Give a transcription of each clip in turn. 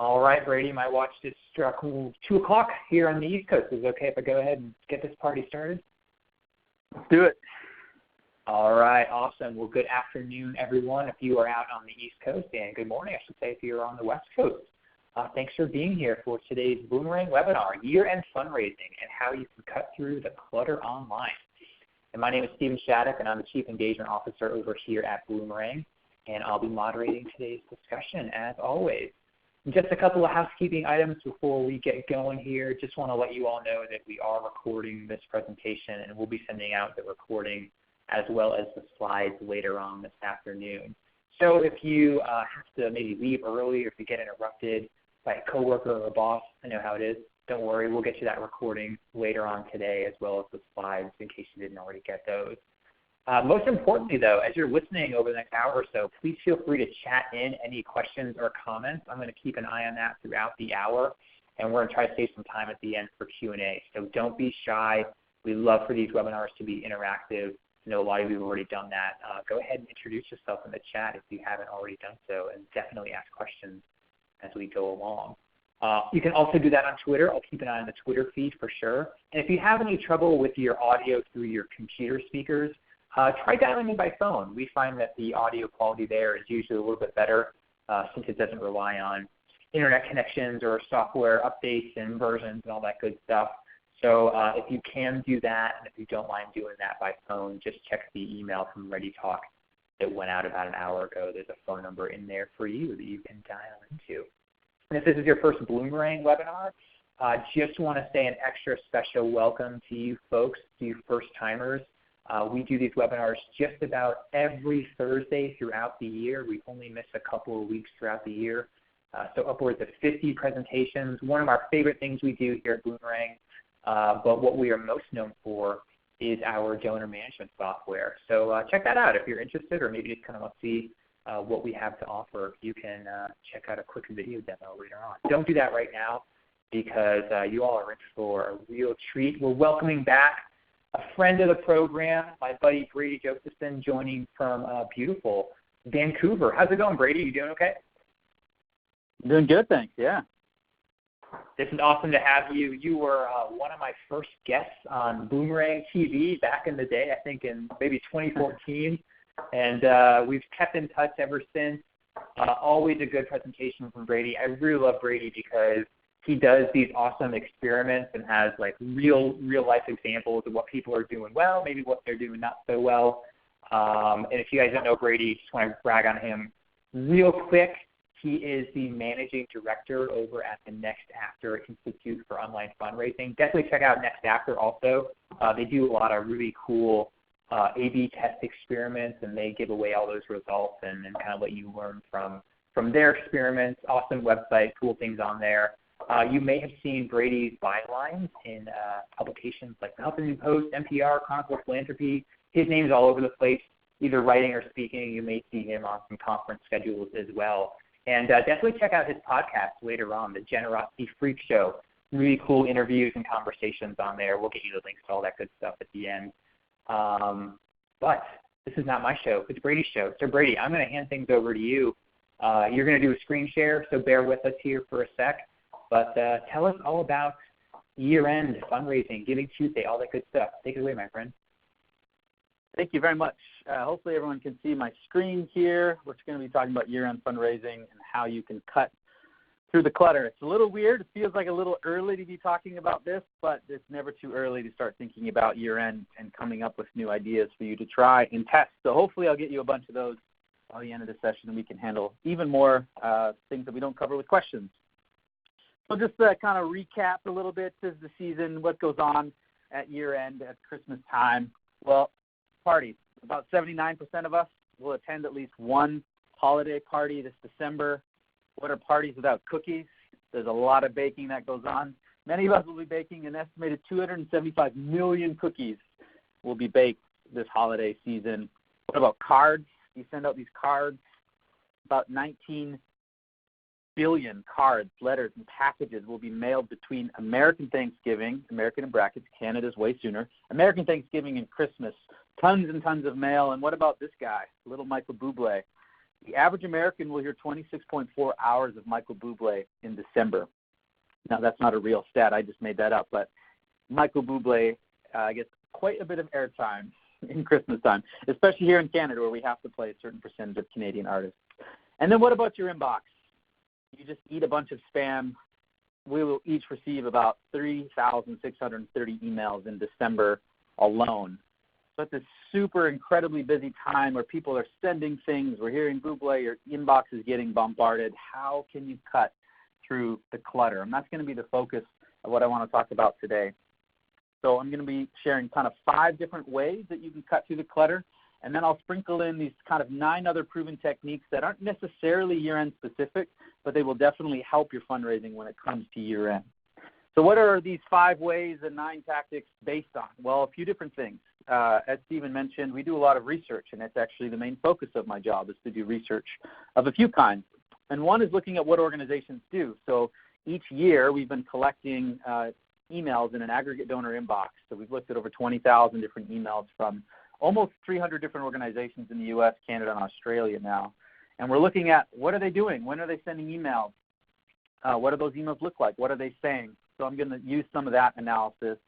All right, Brady, my watch just struck 2 o'clock here on the East Coast. Is it okay if I go ahead and get this party started? Let's do it. All right, awesome. Well, good afternoon, everyone, if you are out on the East Coast, and good morning, I should say, if you're on the West Coast. Thanks for being here for today's Bloomerang webinar, Year-End Fundraising and How You Can Cut Through the Clutter Online. And my name is Stephen Shattuck, and I'm the Chief Engagement Officer over here at Bloomerang, and I'll be moderating today's discussion as always. Just a couple of housekeeping items before we get going here. Just want to let you all know that we are recording this presentation, and we'll be sending out the recording as well as the slides later on this afternoon. So if you have to maybe leave early or if you get interrupted by a coworker or a boss, I know how it is. Don't worry, we'll get you that recording later on today as well as the slides in case you didn't already get those. Most importantly, though, as you're listening over the next hour or so, please feel free to chat in any questions or comments. I'm going to keep an eye on that throughout the hour, and we're going to try to save some time at the end for Q&A. So don't be shy. We love for these webinars to be interactive. I know a lot of you have already done that. Go ahead and introduce yourself in the chat if you haven't already done so, and definitely ask questions as we go along. You can also do that on Twitter. I'll keep an eye on the Twitter feed for sure. And if you have any trouble with your audio through your computer speakers, try dialing in by phone. We find that the audio quality there is usually a little bit better since it doesn't rely on internet connections or software updates and versions and all that good stuff. So if you can do that, and if you don't mind doing that by phone, just check the email from ReadyTalk that went out about an hour ago. There's a phone number in there for you that you can dial into. And if this is your first Bloomerang webinar, just want to say an extra special welcome to you folks, to you first-timers. We do these webinars just about every Thursday throughout the year. We only miss a couple of weeks throughout the year. So upwards of 50 presentations. One of our favorite things we do here at Bloomerang, but what we are most known for is our donor management software. So check that out if you're interested, or maybe just kind of want to see what we have to offer. You can check out a quick video demo later on. Don't do that right now because you all are in for a real treat. We're welcoming back a friend of the program, my buddy Brady Josephson, joining from beautiful Vancouver. How's it going, Brady? You doing okay? Doing good, thanks. Yeah. This is awesome to have you. You were one of my first guests on Bloomerang TV back in the day, I think in maybe 2014. And we've kept in touch ever since. Always a good presentation from Brady. I really love Brady because he does these awesome experiments and has like real life examples of what people are doing well, maybe what they're doing not so well. And if you guys don't know Brady, just want to brag on him real quick. He is the managing director over at the NextAfter Institute for Online Fundraising. Definitely check out NextAfter also. They do a lot of really cool A/B test experiments, and they give away all those results and kind of let you learn from their experiments. Awesome website, cool things on there. You may have seen Brady's bylines in publications like the Huffington Post, NPR, Chronicle of Philanthropy. His name's all over the place, either writing or speaking. You may see him on some conference schedules as well. And definitely check out his podcast later on, The Generosity Freak Show. Really cool interviews and conversations on there. We'll get you the links to all that good stuff at the end. But this is not my show. It's Brady's show. So Brady, I'm going to hand things over to you. You're going to do a screen share, so bear with us here for a sec. But tell us all about year-end fundraising, Giving Tuesday, all that good stuff. Take it away, my friend. Thank you very much. Hopefully everyone can see my screen here. We're going to be talking about year-end fundraising and how you can cut through the clutter. It's a little weird. It feels like a little early to be talking about this, but it's never too early to start thinking about year-end and coming up with new ideas for you to try and test. So hopefully I'll get you a bunch of those by the end of the session, and we can handle even more things that we don't cover with questions. So just to kind of recap a little bit, this is the season, what goes on at year-end, at Christmas time. Well, parties. About 79% of us will attend at least one holiday party this December. What are parties without cookies? There's a lot of baking that goes on. Many of us will be baking an estimated 275 million cookies will be baked this holiday season. What about cards? You send out these cards. About 19 billion cards, letters, and packages will be mailed between American Thanksgiving, American in brackets, Canada's way sooner, American Thanksgiving and Christmas. Tons and tons of mail. And what about this guy, little Michael Bublé? The average American will hear 26.4 hours of Michael Bublé in December. Now, that's not a real stat. I just made that up. But Michael Bublé gets quite a bit of airtime in Christmas time, especially here in Canada where we have to play a certain percentage of Canadian artists. And then what about your inbox? You just eat a bunch of spam. We will each receive about 3,630 emails in December alone. So it's a super incredibly busy time where people are sending things. We're hearing Bublé, your inbox is getting bombarded. How can you cut through the clutter? And that's going to be the focus of what I want to talk about today. So I'm going to be sharing kind of 5 different ways that you can cut through the clutter, and then I'll sprinkle in these kind of 9 other proven techniques that aren't necessarily year-end specific, but they will definitely help your fundraising when it comes to year-end. So what are these 5 ways and 9 tactics based on? Well, a few different things. As Stephen mentioned, we do a lot of research, and that's actually the main focus of my job is to do research of a few kinds. And one is looking at what organizations do. So each year we've been collecting emails in an aggregate donor inbox. So we've looked at over 20,000 different emails from almost 300 different organizations in the U.S., Canada, and Australia now. And we're looking at what are they doing? When are they sending emails? What do those emails look like? What are they saying? So I'm going to use some of that analysis.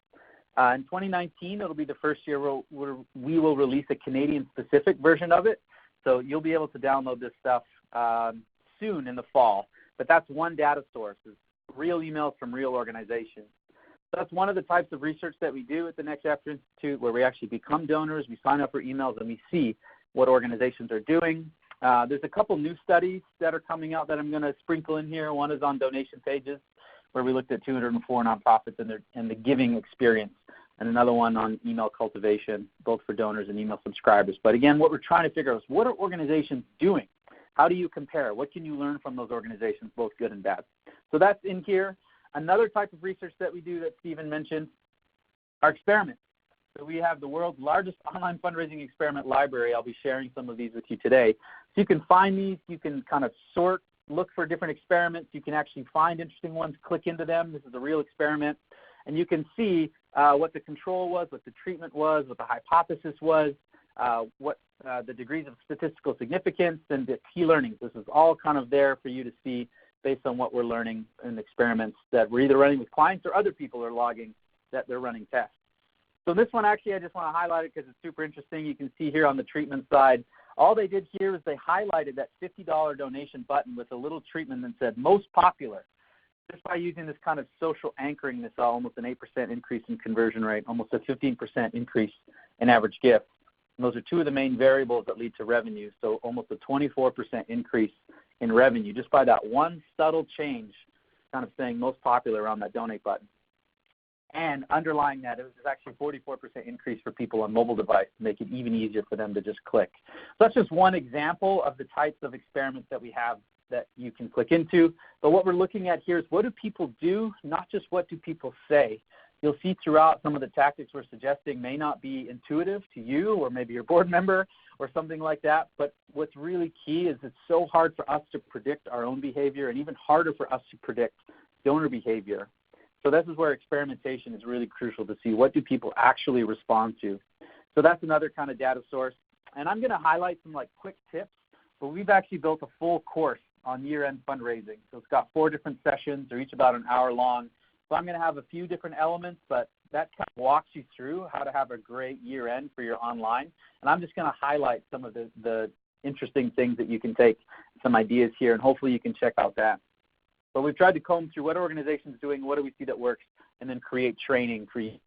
In 2019, it'll be the first year we will release a Canadian-specific version of it. So you'll be able to download this stuff soon in the fall. But that's one data source, is real emails from real organizations. So that's one of the types of research that we do at the NextAfter Institute, where we actually become donors, we sign up for emails, and we see what organizations are doing. There's a couple new studies that are coming out that I'm going to sprinkle in here. One is on donation pages, where we looked at 204 nonprofits and the giving experience, and another one on email cultivation, both for donors and email subscribers. But again, what we're trying to figure out is what are organizations doing? How do you compare? What can you learn from those organizations, both good and bad? So that's in here. Another type of research that we do that Stephen mentioned are experiments. So we have the world's largest online fundraising experiment library. I'll be sharing some of these with you today. So you can find these. You can kind of sort, look for different experiments. You can actually find interesting ones, click into them. This is a real experiment. And you can see what the control was, what the treatment was, what the hypothesis was, what the degrees of statistical significance, and the key learnings. This is all kind of there for you to see based on what we're learning in experiments that we're either running with clients or other people are logging that they're running tests. So this one actually I just want to highlight it because it's super interesting. You can see here on the treatment side, all they did here is they highlighted that $50 donation button with a little treatment that said most popular. Just by using this kind of social anchoring, they saw almost an 8% increase in conversion rate, almost a 15% increase in average gift. And those are 2 of the main variables that lead to revenue, so almost a 24% increase in revenue just by that one subtle change, kind of saying most popular on that donate button. And underlying that, it was actually 44% increase for people on mobile device to make it even easier for them to just click. So that's just one example of the types of experiments that we have that you can click into. But what we're looking at here is what do people do, not just what do people say. You'll see throughout some of the tactics we're suggesting may not be intuitive to you or maybe your board member or something like that. But what's really key is it's so hard for us to predict our own behavior and even harder for us to predict donor behavior. So this is where experimentation is really crucial to see what do people actually respond to. So that's another kind of data source. And I'm going to highlight some like quick tips, but we've actually built a full course on year-end fundraising. So it's got 4 different sessions. They're each about an hour long. So I'm going to have a few different elements, but that kind of walks you through how to have a great year-end for your online. And I'm just going to highlight some of the interesting things that you can take, some ideas here, and hopefully you can check out that. But we've tried to comb through what are organizations doing, what do we see that works, and then create training for you.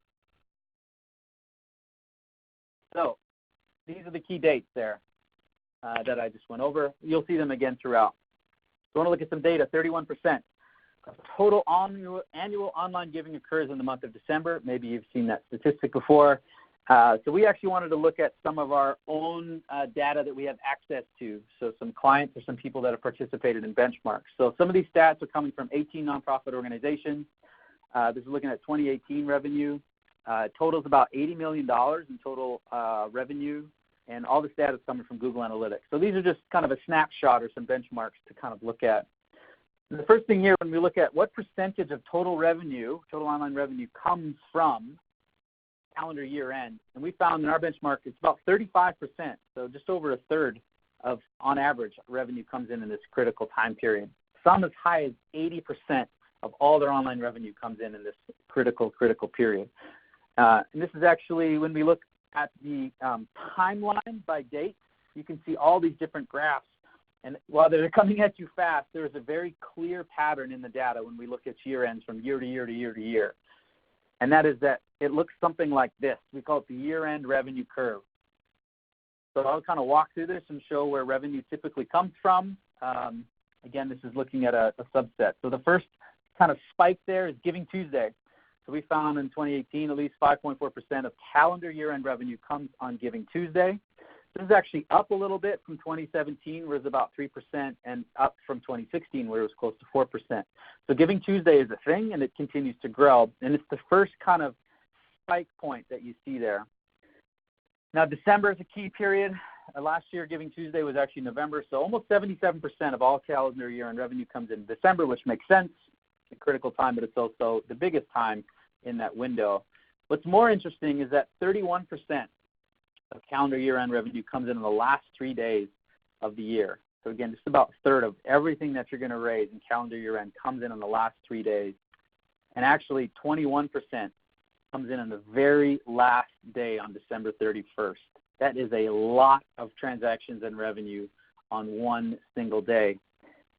So these are the key dates there that I just went over. You'll see them again throughout. So I want to look at some data. 31% of total annual online giving occurs in the month of December. Maybe you've seen that statistic before. So we actually wanted to look at some of our own data that we have access to, so some clients or some people that have participated in benchmarks. So some of these stats are coming from 18 nonprofit organizations. This is looking at 2018 revenue. Totals about $80 million in total revenue, and all this data is coming from Google Analytics. So these are just kind of a snapshot or some benchmarks to kind of look at. And the first thing here, when we look at what percentage of total revenue, total online revenue, comes from calendar year end, and we found in our benchmark it's about 35%, so just over a third of, on average, revenue comes in this critical time period. Some as high as 80% of all their online revenue comes in this critical period. And this is actually, when we look at the timeline by date, you can see all these different graphs. And while they're coming at you fast, there's a very clear pattern in the data when we look at year ends from year to year to year to year. And that is that it looks something like this. We call it the year-end revenue curve. So I'll kind of walk through this and show where revenue typically comes from. Again, this is looking at a subset. So the first kind of spike there is Giving Tuesday. So we found in 2018 at least 5.4% of calendar year-end revenue comes on Giving Tuesday. This is actually up a little bit from 2017, where it was about 3%, and up from 2016, where it was close to 4%. So Giving Tuesday is a thing, and it continues to grow. And it's the first kind of spike point that you see there. Now, December is a key period. Last year, Giving Tuesday was actually November, so almost 77% of all calendar year-end revenue comes in December, which makes sense. It's a critical time, but it's also the biggest time in that window. What's more interesting is that 31% of calendar year-end revenue comes in the last 3 days of the year. So again, just about a third of everything that you're going to raise in calendar year-end comes in the last 3 days. And actually 21% comes in on the very last day on December 31st. That is a lot of transactions and revenue on one single day.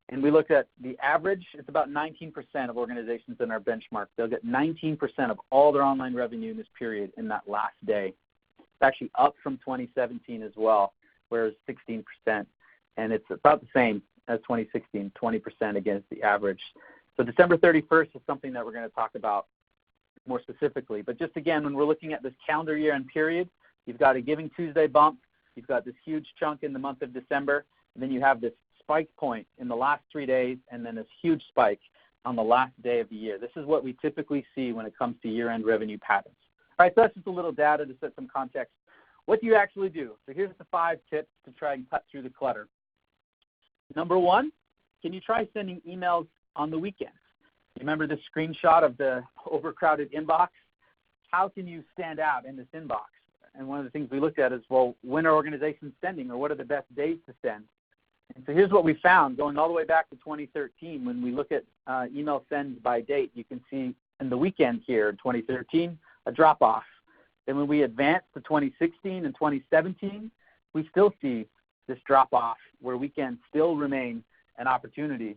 And we looked at the average. It's about 19% of organizations in our benchmark. They'll get 19% of all their online revenue in this period in that last day. It's actually up from 2017 as well, where it's 16%. And it's about the same as 2016, 20% against the average. So December 31st is something that we're going to talk about more specifically. But just again, when we're looking at this calendar year-end period, you've got a Giving Tuesday bump. You've got this huge chunk in the month of December. And then you have this spike point in the last 3 days, and then this huge spike on the last day of the year. This is what we typically see when it comes to year-end revenue patterns. All right, so that's just a little data to set some context. What do you actually do? So here's the 5 tips to try and cut through the clutter. Number 1, can you try sending emails on the weekends? Remember this screenshot of the overcrowded inbox? How can you stand out in this inbox? And one of the things we looked at is, well, when are organizations sending, or what are the best days to send? And so here's what we found, going all the way back to 2013. When we look at email sends by date, you can see in the weekend here in 2013, a drop-off. Then when we advance to 2016 and 2017, we still see this drop-off where weekends still remain an opportunity.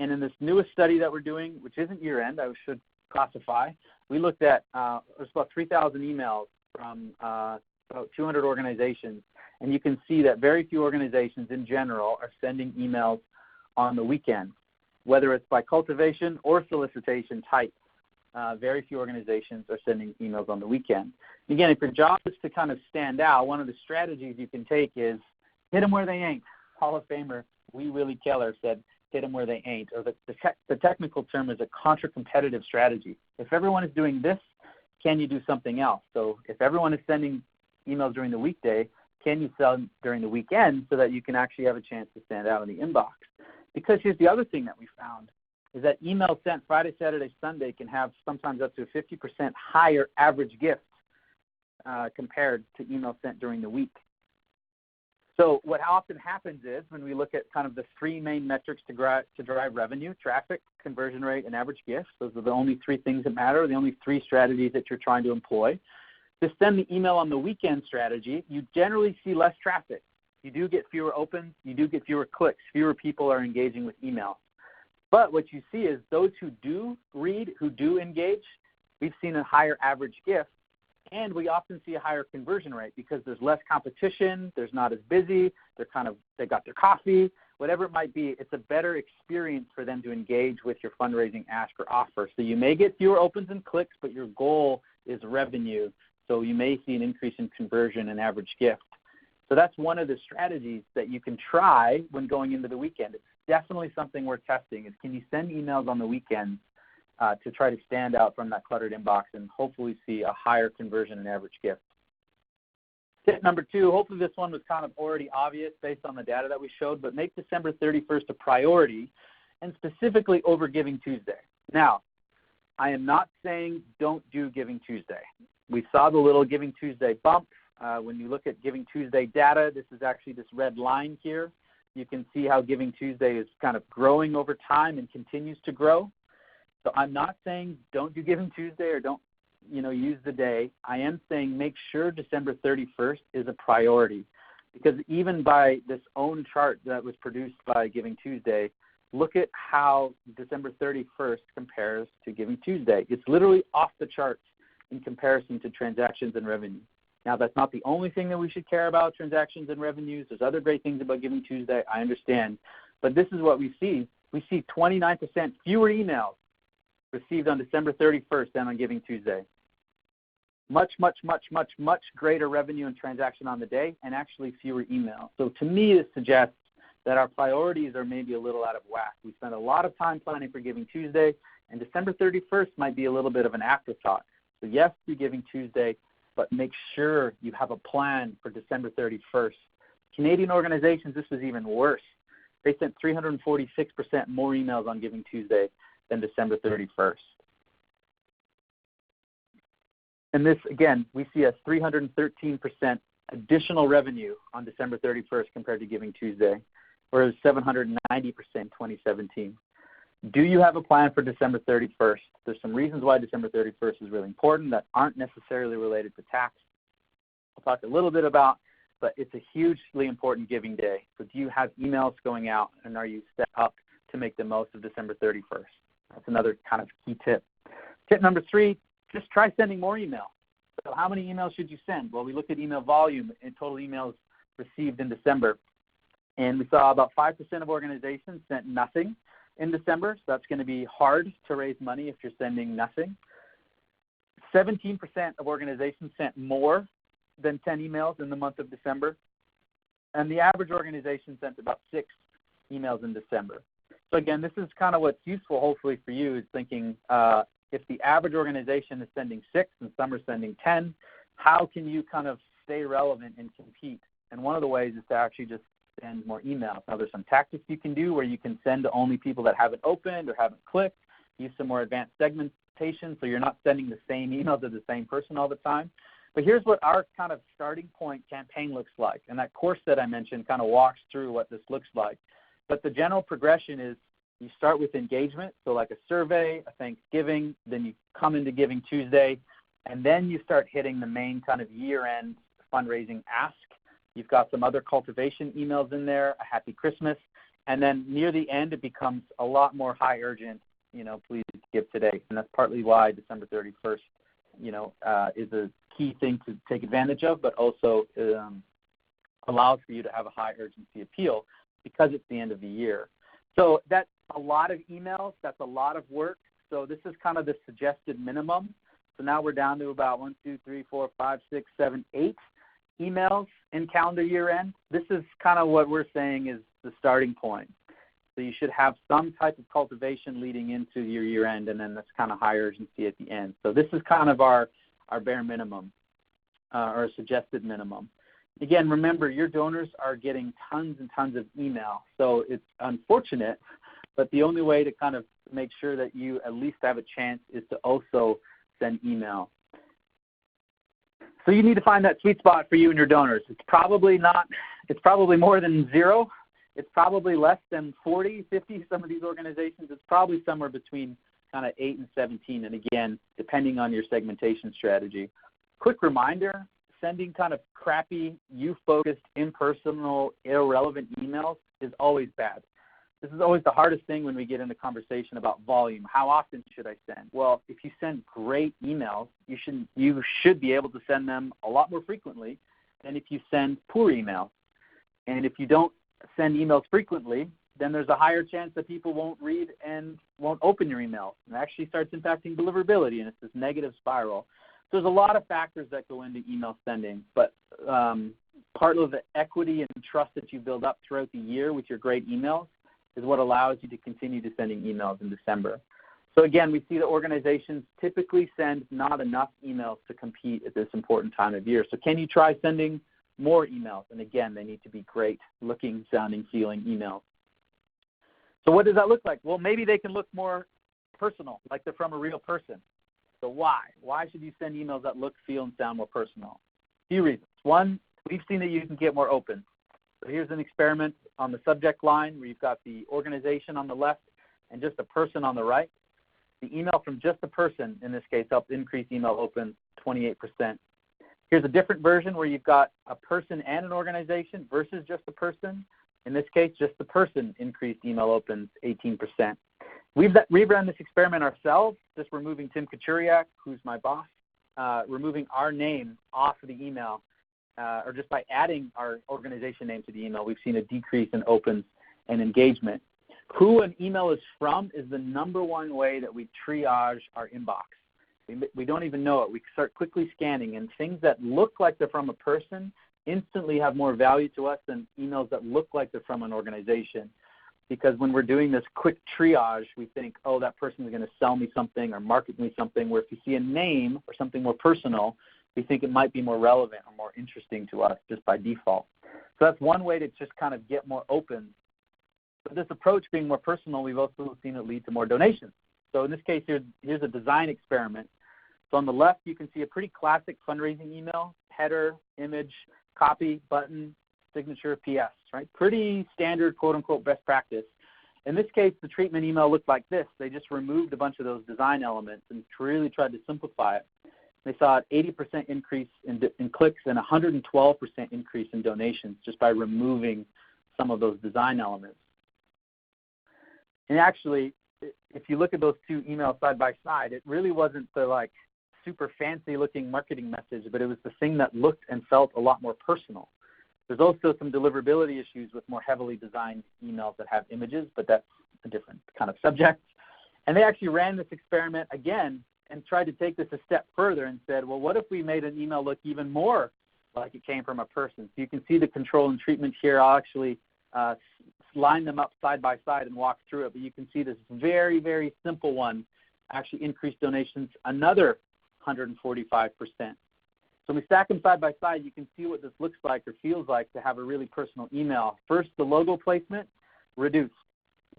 And in this newest study that we're doing, which isn't year-end, I should classify, we looked at there's about 3,000 emails from about 200 organizations. And you can see that very few organizations in general are sending emails on the weekend, whether it's by cultivation or solicitation type. Very few organizations are sending emails on the weekend. And again, if your job is to kind of stand out, one of the strategies you can take is hit them where they ain't. Hall of Famer Wee Willie Keller said, hit them where they ain't, or the technical term is a contra-competitive strategy. If everyone is doing this, can you do something else? So if everyone is sending emails during the weekday, can you sell during the weekend so that you can actually have a chance to stand out in the inbox? Because here's the other thing that we found, is that emails sent Friday, Saturday, Sunday can have sometimes up to a 50% higher average gift compared to emails sent during the week. So what often happens is when we look at kind of the 3 main metrics to drive revenue, traffic, conversion rate, and average gifts, those are the only 3 things that matter, the only 3 strategies that you're trying to employ. To send the email on the weekend strategy, you generally see less traffic. You do get fewer opens, you do get fewer clicks, fewer people are engaging with email. But what you see is those who do read, who do engage, we've seen a higher average gift, and we often see a higher conversion rate because there's less competition, there's not as busy, they got their coffee, whatever it might be. It's a better experience for them to engage with your fundraising ask or offer. So you may get fewer opens and clicks, but your goal is revenue. So you may see an increase in conversion and average gift. So that's one of the strategies that you can try when going into the weekend. It's definitely something we're testing, is can you send emails on the weekends to try to stand out from that cluttered inbox and hopefully see a higher conversion and average gift. Tip number 2, hopefully this one was kind of already obvious based on the data that we showed, but make December 31st a priority, and specifically over Giving Tuesday. Now, I am not saying don't do Giving Tuesday. We saw the little Giving Tuesday bump When you look at Giving Tuesday data, this is actually this red line here. You can see how Giving Tuesday is kind of growing over time and continues to grow. So I'm not saying don't do Giving Tuesday or don't, use the day. I am saying make sure December 31st is a priority, because even by this own chart that was produced by Giving Tuesday, look at how December 31st compares to Giving Tuesday. It's literally off the charts in comparison to transactions and revenue. Now, that's not the only thing that we should care about, transactions and revenues. There's other great things about Giving Tuesday, I understand. But this is what we see. We see 29% fewer emails received on December 31st than on Giving Tuesday. Much, much, much, much, much greater revenue and transaction on the day, and actually fewer emails. So to me, it suggests that our priorities are maybe a little out of whack. We spend a lot of time planning for Giving Tuesday, and December 31st might be a little bit of an afterthought. So yes, do Giving Tuesday, but make sure you have a plan for December 31st. Canadian organizations, this was even worse. They sent 346% more emails on Giving Tuesday than December 31st. And this, again, we see a 313% additional revenue on December 31st compared to Giving Tuesday, whereas 790% in 2017. Do you have a plan for December 31st? There's some reasons why December 31st is really important that aren't necessarily related to tax. I'll talk a little bit about, but it's a hugely important giving day. So do you have emails going out, and are you set up to make the most of December 31st? That's another kind of key tip. Tip number 3, just try sending more email. So how many emails should you send? Well, we looked at email volume and total emails received in December, and we saw about 5% of organizations sent nothing in December, so that's going to be hard to raise money if you're sending nothing. 17% of organizations sent more than 10 emails in the month of December, and the average organization sent about 6 emails in December. So again, this is kind of what's useful hopefully for you, is thinking if the average organization is sending 6 and some are sending 10, how can you kind of stay relevant and compete? And one of the ways is to actually just send more emails. Now, there's some tactics you can do where you can send to only people that haven't opened or haven't clicked, use some more advanced segmentation so you're not sending the same email to the same person all the time. But here's what our kind of starting point campaign looks like. And that course that I mentioned kind of walks through what this looks like. But the general progression is you start with engagement, so like a survey, a Thanksgiving, then you come into Giving Tuesday, and then you start hitting the main kind of year-end fundraising ask. You've got some other cultivation emails in there, a happy Christmas, and then near the end it becomes a lot more high urgent, please give today. And that's partly why December 31st, is a key thing to take advantage of, but also allows for you to have a high urgency appeal because it's the end of the year. So that's a lot of emails. That's a lot of work. So this is kind of the suggested minimum. So now we're down to about 1, 2, 3, 4, 5, 6, 7, 8 emails in calendar year end. This is kind of what we're saying is the starting point. So you should have some type of cultivation leading into your year end, and then that's kind of high urgency at the end. So this is kind of our bare minimum or suggested minimum. Again, remember, your donors are getting tons and tons of email. So it's unfortunate, but the only way to kind of make sure that you at least have a chance is to also send email. So you need to find that sweet spot for you and your donors. It's probably more than 0. It's probably less than 40, 50, some of these organizations. It's probably somewhere between kind of 8 and 17, and again, depending on your segmentation strategy. Quick reminder, sending kind of crappy, you-focused, impersonal, irrelevant emails is always bad. This is always the hardest thing when we get into conversation about volume. How often should I send? Well, if you send great emails, you should be able to send them a lot more frequently than if you send poor emails. And if you don't send emails frequently, then there's a higher chance that people won't read and won't open your email. And it actually starts impacting deliverability, and it's this negative spiral. So there's a lot of factors that go into email sending, but part of the equity and trust that you build up throughout the year with your great emails is what allows you to continue to sending emails in December. So again, we see that organizations typically send not enough emails to compete at this important time of year. So can you try sending more emails? And again, they need to be great looking, sounding, feeling emails. So what does that look like? Well, maybe they can look more personal, like they're from a real person. So why? Why should you send emails that look, feel, and sound more personal? A few reasons. One, we've seen that you can get more open. So here's an experiment on the subject line where you've got the organization on the left and just a person on the right. The email from just a person, in this case, helped increase email opens 28%. Here's a different version where you've got a person and an organization versus just a person. In this case, just the person increased email opens 18%. We've run this experiment ourselves, just removing Tim Kachuriak, who's my boss, removing our name off of the email, or just by adding our organization name to the email, we've seen a decrease in opens and engagement. Who an email is from is the number one way that we triage our inbox. We don't even know it. We start quickly scanning, and things that look like they're from a person instantly have more value to us than emails that look like they're from an organization. Because when we're doing this quick triage, we think, oh, that person is going to sell me something or market me something, where if you see a name or something more personal, we think it might be more relevant or more interesting to us just by default. So that's one way to just kind of get more open. But this approach being more personal, we've also seen it lead to more donations. So in this case, here's a design experiment. So on the left, you can see a pretty classic fundraising email: header, image, copy, button, signature, PS, right? Pretty standard, quote-unquote, best practice. In this case, the treatment email looked like this. They just removed a bunch of those design elements and really tried to simplify it. They saw an 80% increase in clicks and 112% increase in donations just by removing some of those design elements. And actually, if you look at those two emails side by side, it really wasn't the super fancy looking marketing message, but it was the thing that looked and felt a lot more personal. There's also some deliverability issues with more heavily designed emails that have images, but that's a different kind of subject. And they actually ran this experiment again and tried to take this a step further and said, well, what if we made an email look even more like it came from a person? So you can see the control and treatment here. I'll actually line them up side by side and walk through it, but you can see this very, very simple one actually increased donations another 145%. So when we stack them side by side, you can see what this looks like or feels like to have a really personal email. First, the logo placement, reduced.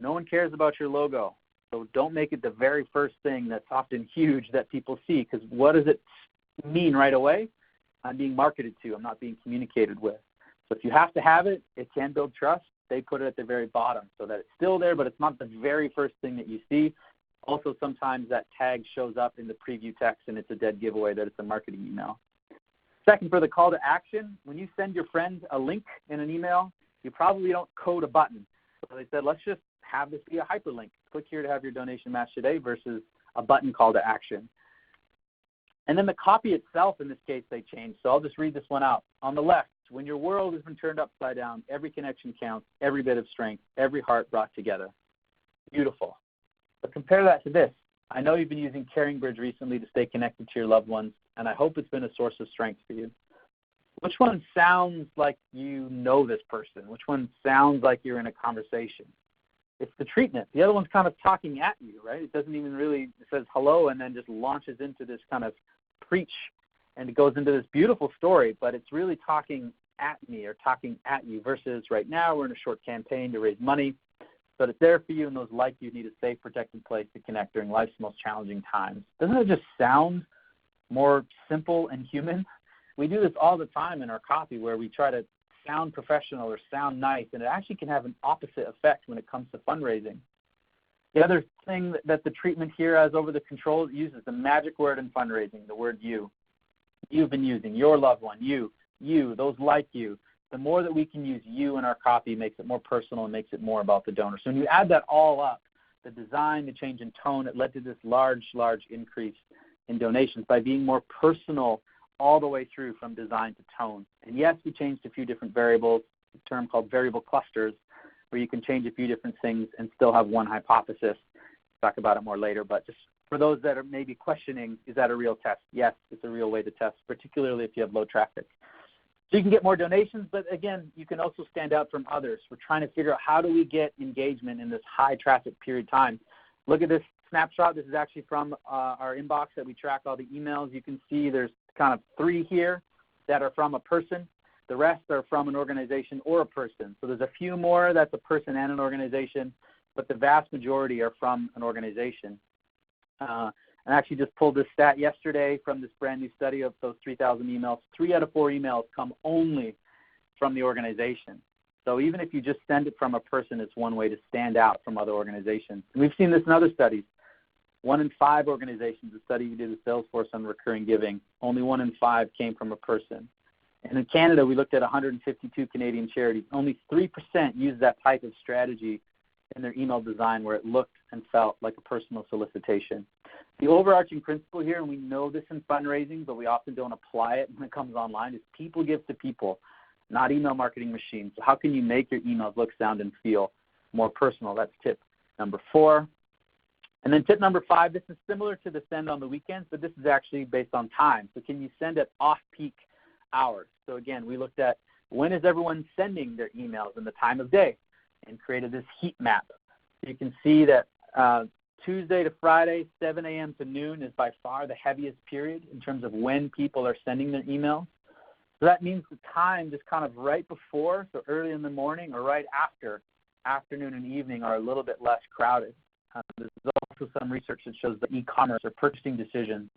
No one cares about your logo, so don't make it the very first thing that's often huge that people see, because what does it mean right away? I'm being marketed to. I'm not being communicated with. So if you have to have it, it can build trust. They put it at the very bottom so that it's still there, but it's not the very first thing that you see. Also, sometimes that tag shows up in the preview text, and it's a dead giveaway that it's a marketing email. Second, for the call to action, when you send your friend a link in an email, you probably don't code a button. So they said, let's just have this be a hyperlink. Click here to have your donation match today versus a button call to action. And then the copy itself, in this case, they changed. So I'll just read this one out. On the left, when your world has been turned upside down, every connection counts, every bit of strength, every heart brought together. Beautiful. But compare that to this. I know you've been using Caring Bridge recently to stay connected to your loved ones, and I hope it's been a source of strength for you. Which one sounds like you know this person? Which one sounds like you're in a conversation? It's the treatment. The other one's kind of talking at you, right? It doesn't even really, it says hello and then just launches into this kind of preach, and it goes into this beautiful story, but it's really talking at me or talking at you versus right now we're in a short campaign to raise money, but it's there for you, and those like you need a safe, protected place to connect during life's most challenging times. Doesn't it just sound more simple and human? We do this all the time in our copy where we try to sound professional or sound nice, and it actually can have an opposite effect when it comes to fundraising. The other thing that the treatment here has over the controls uses the magic word in fundraising, the word you. You've been using, your loved one, you, those like you. The more that we can use you in our copy makes it more personal and makes it more about the donor. So when you add that all up, the design, the change in tone, it led to this large increase in donations by being more personal all the way through from design to tone. And yes, we changed a few different variables, a term called variable clusters, where you can change a few different things and still have one hypothesis. We'll talk about it more later, but just for those that are maybe questioning, is that a real test? Yes, it's a real way to test, particularly if you have low traffic. So you can get more donations, but again, you can also stand out from others. We're trying to figure out how do we get engagement in this high traffic period time. Look at this snapshot. This is actually from our inbox that we track all the emails. You can see there's kind of 3 here that are from a person. The rest are from an organization or a person. So there's a few more that's a person and an organization, but the vast majority are from an organization. And I actually just pulled this stat yesterday from this brand new study of those 3,000 emails. 3 out of 4 emails come only from the organization. So even if you just send it from a person, it's one way to stand out from other organizations. And we've seen this in other studies. 1 in 5 organizations, the study we did with Salesforce on recurring giving, only 1 in 5 came from a person. And in Canada, we looked at 152 Canadian charities. Only 3% used that type of strategy in their email design where it looked and felt like a personal solicitation. The overarching principle here, and we know this in fundraising, but we often don't apply it when it comes online, is people give to people, not email marketing machines. So how can you make your emails look, sound, and feel more personal? That's tip number 4. And then tip number 5, this is similar to the send on the weekends, but this is actually based on time. So can you send at off-peak hours? So again, we looked at when is everyone sending their emails and the time of day and created this heat map. So you can see that Tuesday to Friday, 7 a.m. to noon is by far the heaviest period in terms of when people are sending their emails. So that means the time just kind of right before, so early in the morning or right after, afternoon and evening are a little bit less crowded. There's also some research that shows that e-commerce or purchasing decisions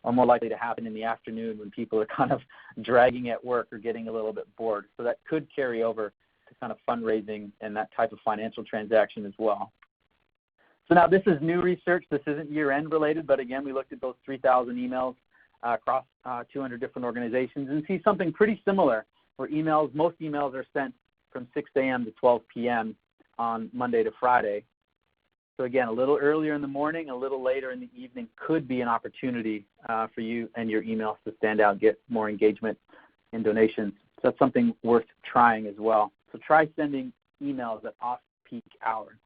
are more likely to happen in the afternoon when people are kind of dragging at work or getting a little bit bored. So that could carry over to kind of fundraising and that type of financial transaction as well. So now this is new research. This isn't year-end related, but again, we looked at those 3,000 emails across 200 different organizations and see something pretty similar where most emails are sent from 6 a.m. to 12 p.m. on Monday to Friday. So again, a little earlier in the morning, a little later in the evening could be an opportunity for you and your emails to stand out, get more engagement and donations. So that's something worth trying as well. So try sending emails at off-peak hours.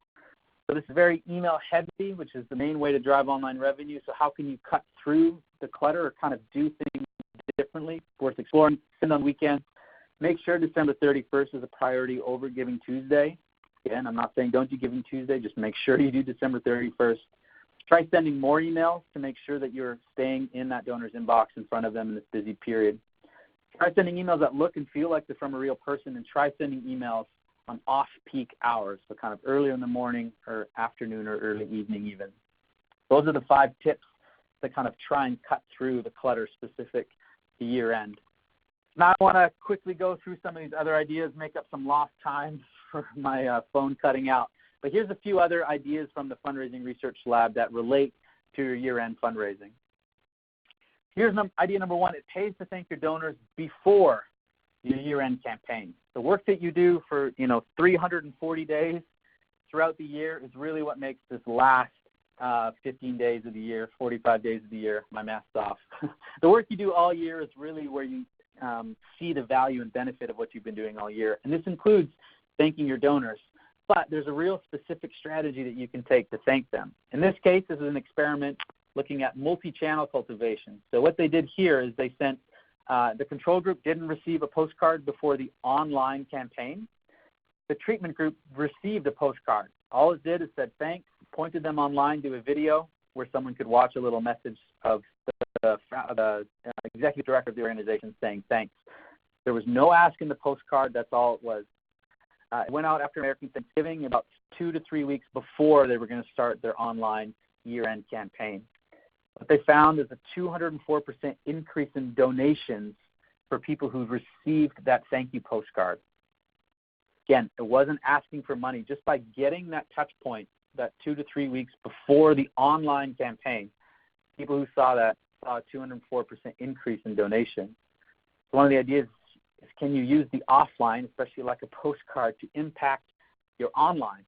So this is very email heavy, which is the main way to drive online revenue. So how can you cut through the clutter or kind of do things differently? Worth exploring. Send on weekends. Make sure December 31st is a priority over Giving Tuesday. Again, I'm not saying don't do Giving Tuesday. Just make sure you do December 31st. Try sending more emails to make sure that you're staying in that donor's inbox in front of them in this busy period. Try sending emails that look and feel like they're from a real person, and try sending emails on off-peak hours, so kind of earlier in the morning or afternoon or early evening even. Those are the 5 tips that kind of try and cut through the clutter specific to year-end. Now I want to quickly go through some of these other ideas, make up some lost time for my phone cutting out. But here's a few other ideas from the Fundraising Research Lab that relate to your year-end fundraising. Here's idea number 1. It pays to thank your donors before your year-end campaign. The work that you do for 340 days throughout the year is really what makes this last 15 days of the year, 45 days of the year. My math's off. The work you do all year is really where you see the value and benefit of what you've been doing all year. And this includes thanking your donors. But there's a real specific strategy that you can take to thank them. In this case, this is an experiment looking at multi-channel cultivation. So what they did here is they sent the control group didn't receive a postcard before the online campaign. The treatment group received a postcard. All it did is said thanks, pointed them online to a video where someone could watch a little message of the executive director of the organization saying thanks. There was no ask in the postcard. That's all it was. It went out after American Thanksgiving, about 2 to 3 weeks before they were going to start their online year-end campaign. What they found is a 204% increase in donations for people who received that thank you postcard. Again, it wasn't asking for money. Just by getting that touch point, that 2 to 3 weeks before the online campaign, people who saw that saw a 204% increase in donation. So one of the ideas is, can you use the offline, especially like a postcard, to impact your online?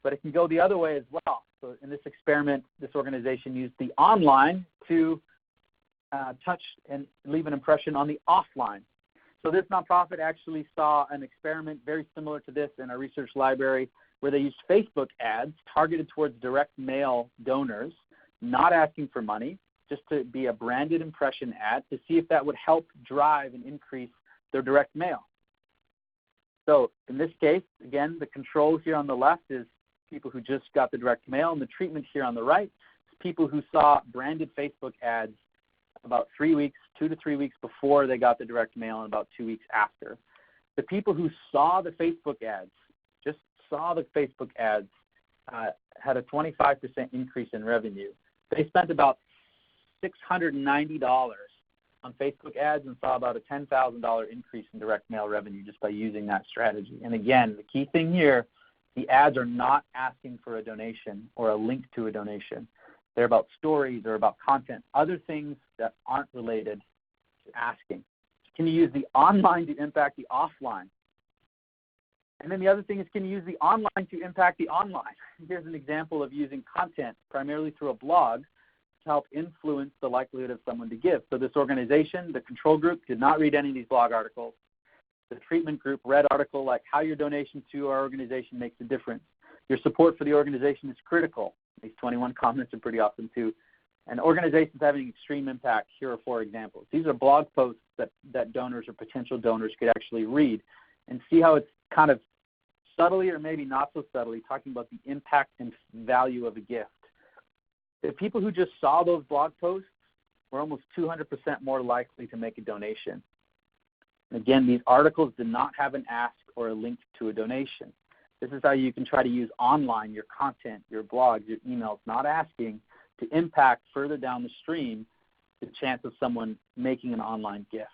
But it can go the other way as well. So in this experiment, this organization used the online to touch and leave an impression on the offline. So this nonprofit actually saw an experiment very similar to this in our research library where they used Facebook ads targeted towards direct mail donors, not asking for money, just to be a branded impression ad to see if that would help drive and increase their direct mail. So in this case, again, the control here on the left is people who just got the direct mail, and the treatment here on the right is people who saw branded Facebook ads about 3 weeks, 2 to 3 weeks before they got the direct mail and about 2 weeks after. The people who saw the Facebook ads, just saw the Facebook ads, had a 25% increase in revenue. They spent about $690 on Facebook ads and saw about a $10,000 increase in direct mail revenue just by using that strategy. And again, the key thing here, the ads are not asking for a donation or a link to a donation. They're about stories or about content, other things that aren't related to asking. Can you use the online to impact the offline? And then the other thing is, can you use the online to impact the online? Here's an example of using content primarily through a blog to help influence the likelihood of someone to give. So this organization, the control group, did not read any of these blog articles. The treatment group read article like how your donation to our organization makes a difference. Your support for the organization is critical. These 21 comments are pretty awesome too. And organizations having extreme impact, here are 4 examples. These are blog posts that donors or potential donors could actually read and see how it's kind of subtly or maybe not so subtly talking about the impact and value of a gift. The people who just saw those blog posts were almost 200% more likely to make a donation. And again, these articles did not have an ask or a link to a donation. This is how you can try to use online, your content, your blogs, your emails, not asking, to impact further down the stream the chance of someone making an online gift.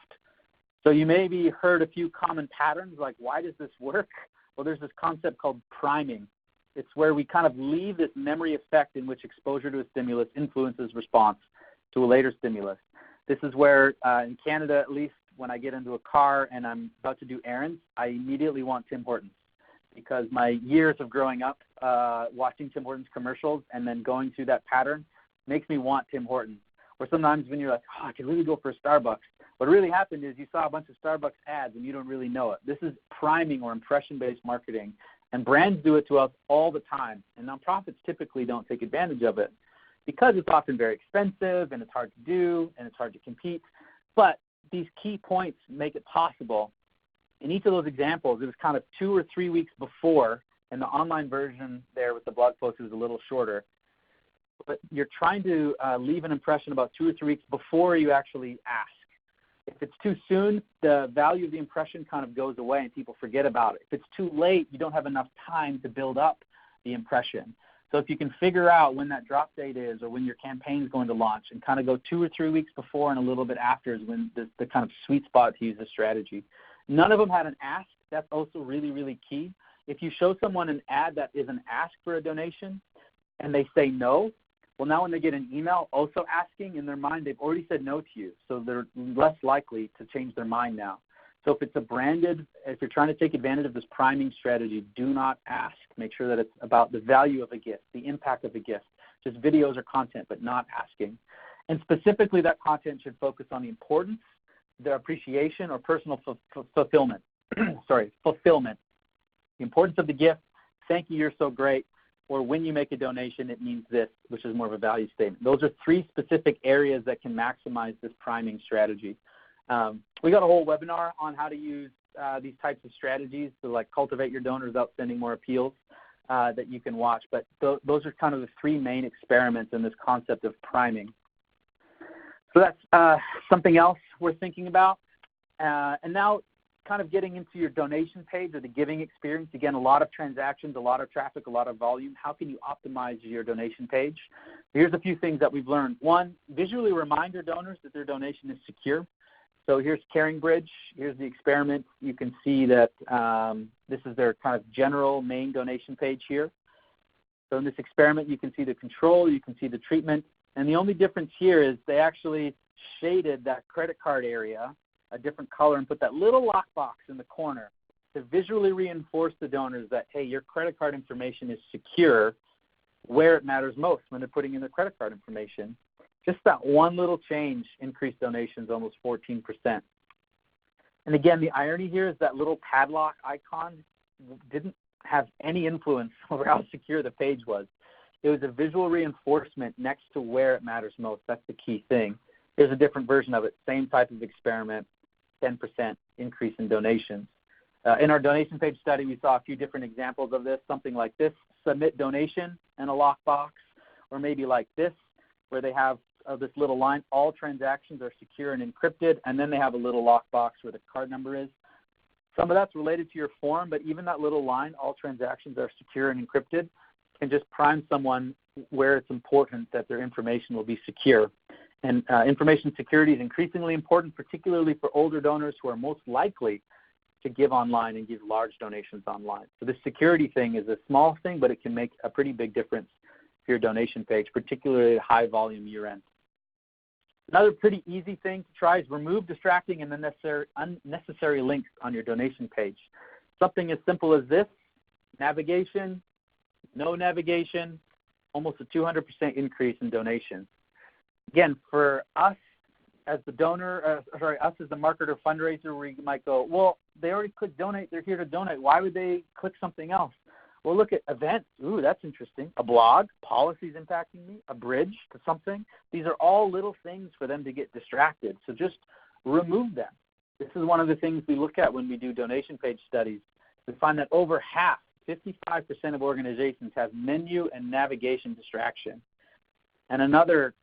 So you maybe heard a few common patterns like, why does this work? Well, there's this concept called priming. It's where we kind of leave this memory effect in which exposure to a stimulus influences response to a later stimulus. This is where, in Canada at least, when I get into a car and I'm about to do errands, I immediately want Tim Hortons, because my years of growing up watching Tim Hortons commercials and then going through that pattern makes me want Tim Hortons. Or sometimes when you're like, I could really go for a Starbucks. What really happened is you saw a bunch of Starbucks ads and you don't really know it. This is priming or impression-based marketing, and brands do it to us all the time, and nonprofits typically don't take advantage of it because it's often very expensive and it's hard to do and it's hard to compete. But these key points make it possible. In each of those examples, it was kind of 2 or 3 weeks before, and the online version there with the blog post is a little shorter. But you're trying to leave an impression about 2 or 3 weeks before you actually ask. If it's too soon, the value of the impression kind of goes away and people forget about it. If it's too late, you don't have enough time to build up the impression. So if you can figure out when that drop date is or when your campaign is going to launch and kind of go 2 or 3 weeks before and a little bit after is when the kind of sweet spot to use this strategy. None of them had an ask. That's also really, really key. If you show someone an ad that is an ask for a donation and they say no, well, now when they get an email also asking, in their mind they've already said no to you, so they're less likely to change their mind now. So if it's if you're trying to take advantage of this priming strategy, do not ask. Make sure that it's about the value of a gift, the impact of a gift, just videos or content, but not asking. And specifically, that content should focus on the importance, their appreciation, or personal fulfillment. Fulfillment. The importance of the gift, thank you, you're so great, or when you make a donation, it means this, which is more of a value statement. Those are 3 specific areas that can maximize this priming strategy. We got a whole webinar on how to use these types of strategies to like cultivate your donors without sending more appeals that you can watch. But those are kind of the 3 main experiments in this concept of priming. So that's something else we're thinking about. And now kind of getting into your donation page or the giving experience. Again, a lot of transactions, a lot of traffic, a lot of volume. How can you optimize your donation page? Here's a few things that we've learned. 1, visually remind your donors that their donation is secure. So here's Caring Bridge. Here's the experiment. You can see that this is their kind of general main donation page here. So in this experiment, you can see the control, you can see the treatment. And the only difference here is they actually shaded that credit card area a different color and put that little lockbox in the corner to visually reinforce the donors that, hey, your credit card information is secure where it matters most when they're putting in their credit card information. Just that one little change increased donations almost 14%. And again, the irony here is that little padlock icon didn't have any influence over how secure the page was. It was a visual reinforcement next to where it matters most. That's the key thing. Here's a different version of it, same type of experiment, 10% increase in donations. In our donation page study, we saw a few different examples of this, something like this, submit donation and a lockbox, or maybe like this, where they have this little line, all transactions are secure and encrypted, and then they have a little lockbox where the card number is. Some of that's related to your form, but even that little line, all transactions are secure and encrypted, can just prime someone where it's important that their information will be secure. And information security is increasingly important, particularly for older donors who are most likely to give online and give large donations online. So this security thing is a small thing, but it can make a pretty big difference for your donation page, particularly at high volume year-end. Another pretty easy thing to try is remove distracting and unnecessary links on your donation page. Something as simple as this: navigation, no navigation, almost a 200% increase in donations. Again, for us as the donor, us as the marketer fundraiser, we might go, well, they already clicked donate, they're here to donate. Why would they click something else? Well, look at events. Ooh, that's interesting. A blog, policies impacting me, a bridge to something. These are all little things for them to get distracted. So just remove them. This is one of the things we look at when we do donation page studies. We find that over half, 55% of organizations have menu and navigation distraction. And another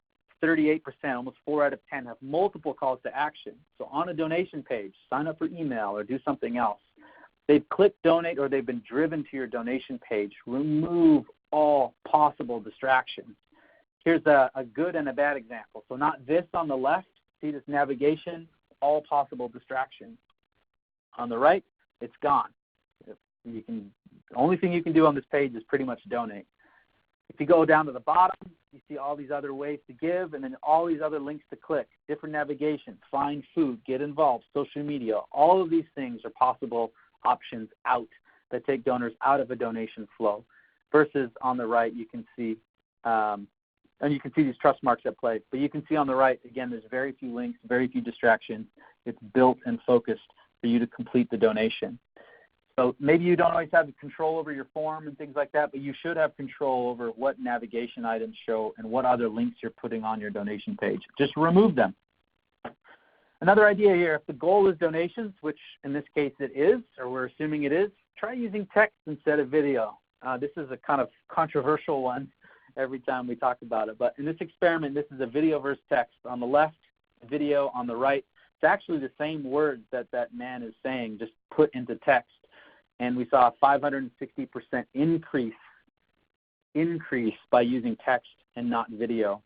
38%, almost 4 out of 10, have multiple calls to action. So on a donation page, sign up for email or do something else. They've clicked donate or they've been driven to your donation page. Remove all possible distractions. Here's a good and a bad example. So not this on the left. See this navigation, all possible distractions. On the right, it's gone. The only thing you can do on this page is pretty much donate. If you go down to the bottom, you see all these other ways to give and then all these other links to click, different navigation, find food, get involved, social media. All of these things are possible options out that take donors out of a donation flow. Versus on the right, you can see, and you can see these trust marks at play. But you can see on the right, again, there's very few links, very few distractions. It's built and focused for you to complete the donation. So maybe you don't always have control over your form and things like that, but you should have control over what navigation items show and what other links you're putting on your donation page. Just remove them. Another idea here, if the goal is donations, which in this case it is, or we're assuming it is, try using text instead of video. This is a kind of controversial one every time we talk about it. But in this experiment, this is a video versus text. On the left, video. On the right, it's actually the same words that that man is saying, just put into text. And we saw a 560% increase by using text and not video.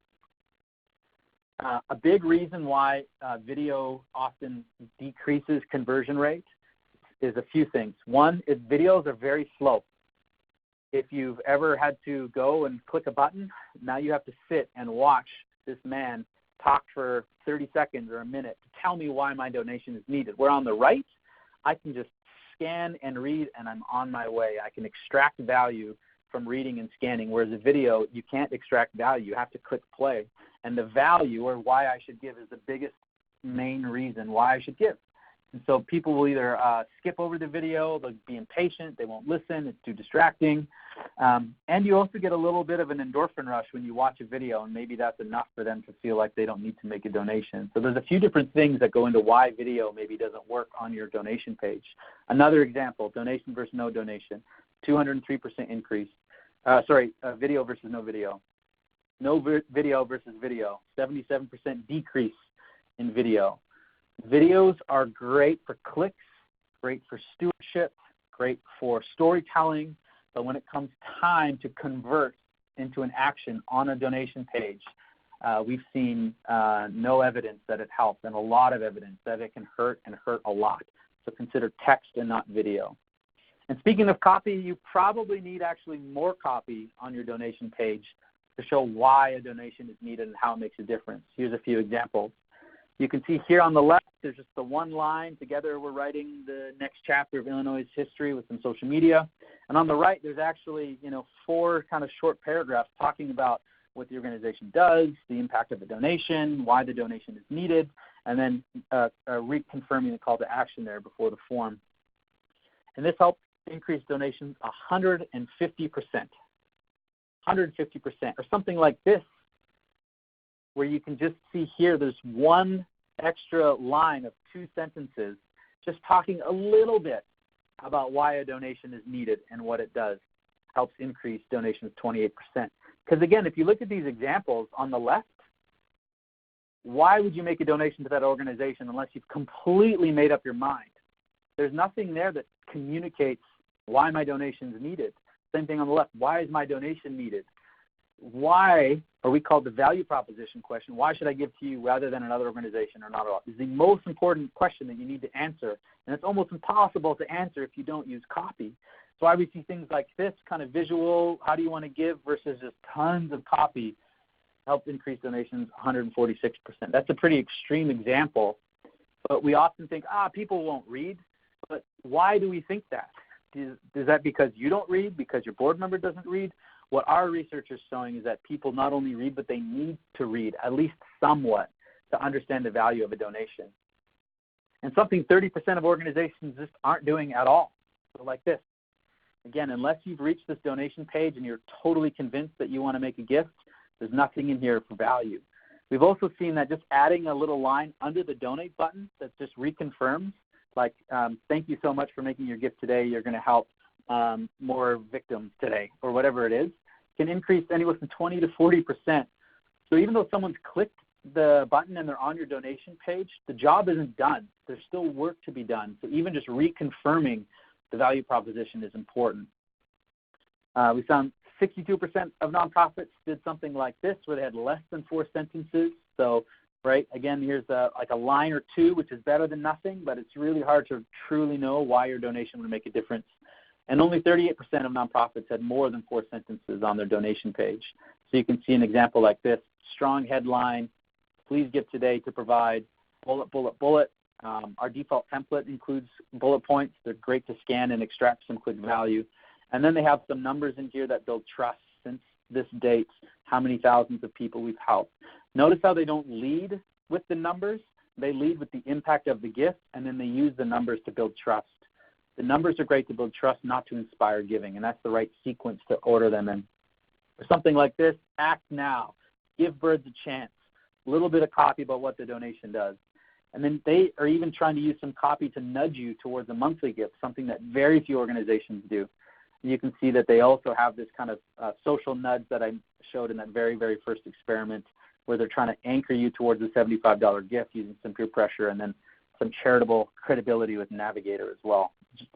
A big reason why video often decreases conversion rate is a few things. One is videos are very slow. If you've ever had to go and click a button, now you have to sit and watch this man talk for 30 seconds or a minute to tell me why my donation is needed. Where on the right, I can just scan and read and I'm on my way. I can extract value from reading and scanning, whereas a video, you can't extract value. You have to click play. And the value or why I should give is the biggest main reason why I should give. And so people will either skip over the video, they'll be impatient, they won't listen, it's too distracting. And you also get a little bit of an endorphin rush when you watch a video, and maybe that's enough for them to feel like they don't need to make a donation. So there's a few different things that go into why video maybe doesn't work on your donation page. Another example, donation versus no donation, 203% increase. Video versus no video. No video versus video, 77% decrease in video. Videos are great for clicks, great for stewardship, great for storytelling, but when it comes time to convert into an action on a donation page, we've seen no evidence that it helps and a lot of evidence that it can hurt and hurt a lot. So consider text and not video. And speaking of copy, you probably need actually more copy on your donation page to show why a donation is needed and how it makes a difference. Here's a few examples. You can see here on the left, there's just the one line. Together we're writing the next chapter of Illinois' history with some social media. And on the right, there's actually 4 kind of short paragraphs talking about what the organization does, the impact of the donation, why the donation is needed, and then reconfirming the call to action there before the form. And this helped increase donations 150%. 150%, or something like this, where you can just see here there's one extra line of 2 sentences just talking a little bit about why a donation is needed and what it does. Helps increase donations 28%. Because again, if you look at these examples on the left, why would you make a donation to that organization unless you've completely made up your mind? There's nothing there that communicates why my donation is needed. Same thing on the left. Why is my donation needed? why, or we call it the value proposition question, why should I give to you rather than another organization or not at all, is the most important question that you need to answer. And it's almost impossible to answer if you don't use copy. So why we see things like this kind of visual, how do you want to give versus just tons of copy, helped increase donations 146%. That's a pretty extreme example. But we often think, people won't read. But why do we think that? Is that because you don't read, because your board member doesn't read? What our research is showing is that people not only read, but they need to read, at least somewhat, to understand the value of a donation. And something 30% of organizations just aren't doing at all. So like this. Again, unless you've reached this donation page and you're totally convinced that you want to make a gift, there's nothing in here for value. We've also seen that just adding a little line under the donate button that just reconfirms, like, thank you so much for making your gift today. You're going to help more victims today, or whatever it is, can increase anywhere from 20 to 40%. So even though someone's clicked the button and they're on your donation page, the job isn't done. There's still work to be done. So even just reconfirming the value proposition is important. We found 62% of nonprofits did something like this, where they had less than 4 sentences. So, right, again, here's like a line or two, which is better than nothing, but it's really hard to truly know why your donation would make a difference. And only 38% of nonprofits had more than 4 sentences on their donation page. So you can see an example like this: strong headline, please give today to provide, bullet, bullet, bullet. Our default template includes bullet points. They're great to scan and extract some quick value. And then they have some numbers in here that build trust. Since this date, how many thousands of people we've helped. Notice how they don't lead with the numbers. They lead with the impact of the gift, and then they use the numbers to build trust. The numbers are great to build trust, not to inspire giving, and that's the right sequence to order them in. Or something like this: act now, give birds a chance. A little bit of copy about what the donation does. And then they are even trying to use some copy to nudge you towards a monthly gift, something that very few organizations do. You can see that they also have this kind of social nudge that I showed in that very, very first experiment, where they're trying to anchor you towards a $75 gift using some peer pressure and then some charitable credibility with Navigator as well.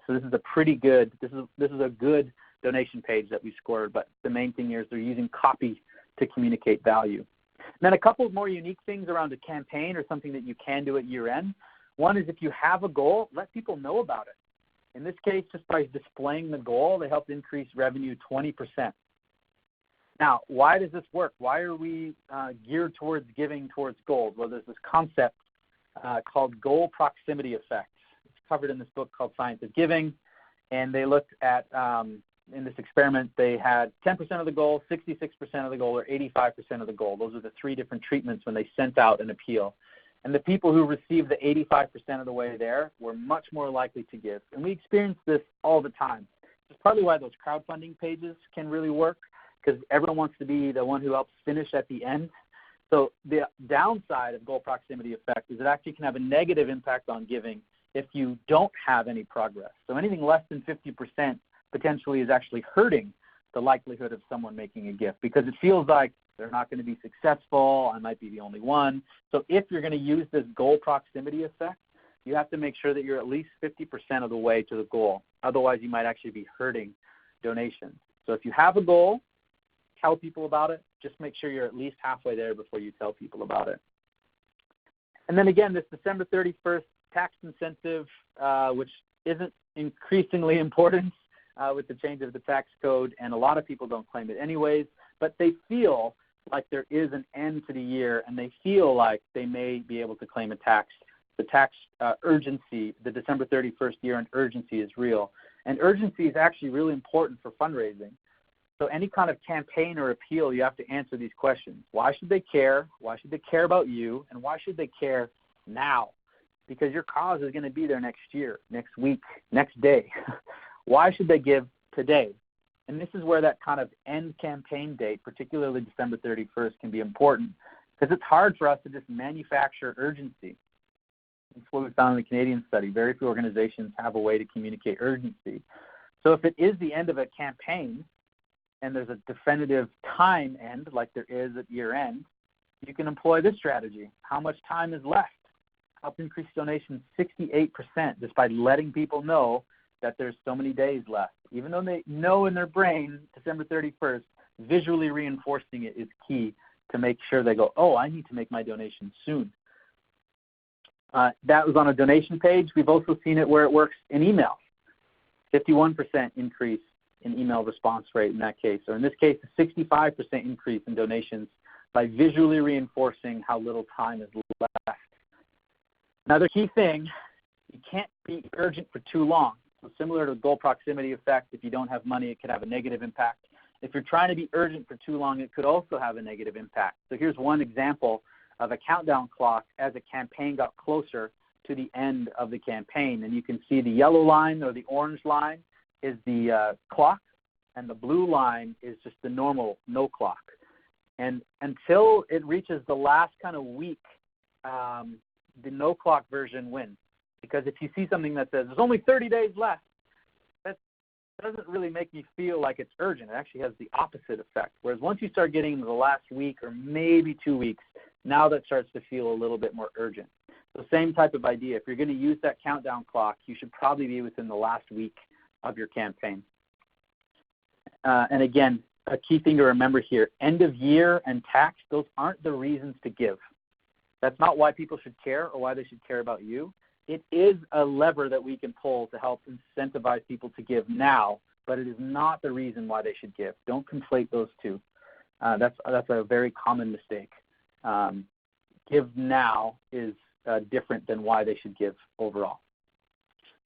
So this is a pretty good, this is a good donation page that we scored, but the main thing here is they're using copy to communicate value. And then a couple of more unique things around a campaign, or something that you can do at year end. One is, if you have a goal, let people know about it. In this case, just by displaying the goal, they helped increase revenue 20%. Now, why does this work? Why are we geared towards giving towards goals? Well, there's this concept called goal proximity effect. It's covered in this book called Science of Giving, and they looked at, in this experiment, they had 10% of the goal, 66% of the goal, or 85% of the goal. Those are the 3 different treatments when they sent out an appeal. And the people who received the 85% of the way there were much more likely to give. And we experience this all the time. It's probably why those crowdfunding pages can really work, because everyone wants to be the one who helps finish at the end. So the downside of goal proximity effect is it actually can have a negative impact on giving if you don't have any progress. So anything less than 50% potentially is actually hurting the likelihood of someone making a gift, because it feels like they're not going to be successful. I might be the only one. So if you're going to use this goal proximity effect, you have to make sure that you're at least 50% of the way to the goal. Otherwise, you might actually be hurting donations. So if you have a goal, tell people about it. Just make sure you're at least halfway there before you tell people about it. And then again, this December 31st tax incentive, which isn't increasingly important with the change of the tax code, and a lot of people don't claim it anyways, but they feel like there is an end to the year, and they feel like they may be able to claim a tax. The tax urgency, the December 31st year-end urgency is real. And urgency is actually really important for fundraising. So any kind of campaign or appeal, you have to answer these questions. Why should they care? Why should they care about you? And why should they care now? Because your cause is going to be there next year, next week, next day. Why should they give today? And this is where that kind of end campaign date, particularly December 31st, can be important, because it's hard for us to just manufacture urgency. That's what we found in the Canadian study. Very few organizations have a way to communicate urgency. So if it is the end of a campaign and there's a definitive time end, like there is at year end, you can employ this strategy. How much time is left? Help increase donations 68% just by letting people know that there's so many days left. Even though they know in their brain December 31st, visually reinforcing it is key to make sure they go, oh, I need to make my donation soon. That was on a donation page. We've also seen it where it works in email. 51% increase in email response rate in that case, or in this case, a 65% increase in donations by visually reinforcing how little time is left. Another key thing, you can't be urgent for too long. So similar to the goal proximity effect, if you don't have money, it could have a negative impact. If you're trying to be urgent for too long, it could also have a negative impact. So here's one example of a countdown clock as a campaign got closer to the end of the campaign. And you can see the yellow line or the orange line is the clock, and the blue line is just the normal no clock. And until it reaches the last kind of week, the no clock version wins. Because if you see something that says there's only 30 days left, that doesn't really make me feel like it's urgent. It actually has the opposite effect. Whereas once you start getting into the last week or maybe 2 weeks, now that starts to feel a little bit more urgent. So same type of idea. If you're going to use that countdown clock, you should probably be within the last week of your campaign. And again, a key thing to remember here, end of year and tax, those aren't the reasons to give. That's not why people should care or why they should care about you. It is a lever that we can pull to help incentivize people to give now, but it is not the reason why they should give. Don't conflate those two. That's a very common mistake. Give now is different than why they should give overall.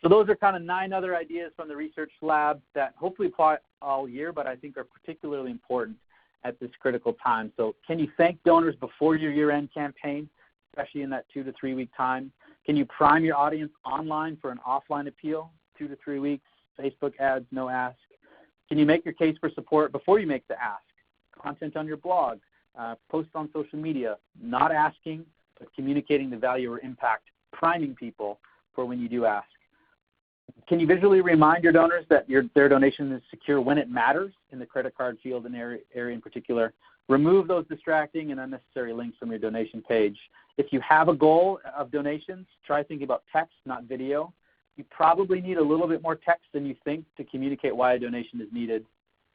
So those are kind of 9 other ideas from the research lab that hopefully apply all year, but I think are particularly important at this critical time. So can you thank donors before your year-end campaign, especially in that 2 to 3 week time? Can you prime your audience online for an offline appeal, 2 to 3 weeks, Facebook ads, no ask? Can you make your case for support before you make the ask? Content on your blog, posts on social media, not asking, but communicating the value or impact, priming people for when you do ask. Can you visually remind your donors that their donation is secure when it matters in the credit card field and area in particular? Remove those distracting and unnecessary links from your donation page. If you have a goal of donations, try thinking about text, not video. You probably need a little bit more text than you think to communicate why a donation is needed.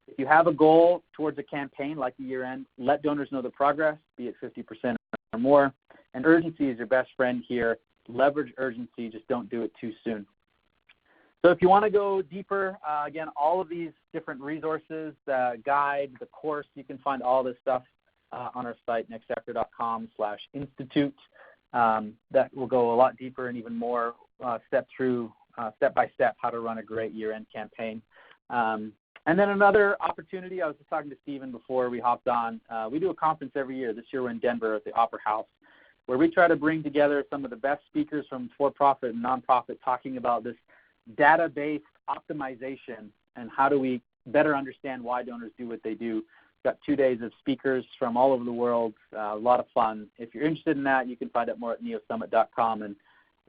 If you have a goal towards a campaign like the year-end, let donors know the progress, be it 50% or more. And urgency is your best friend here. Leverage urgency, just don't do it too soon. So if you want to go deeper, again, all of these different resources, the guide, the course, you can find all this stuff on our site, nextafter.com/institute. That will go a lot deeper and even more step by step how to run a great year-end campaign. And then another opportunity, I was just talking to Stephen before we hopped on. We do a conference every year. This year we're in Denver at the Opera House, where we try to bring together some of the best speakers from for-profit and nonprofit talking about this data-based optimization and how do we better understand why donors do what they do. We've got 2 days of speakers from all over the world, a lot of fun. If you're interested in that, you can find out more at neosummit.com, and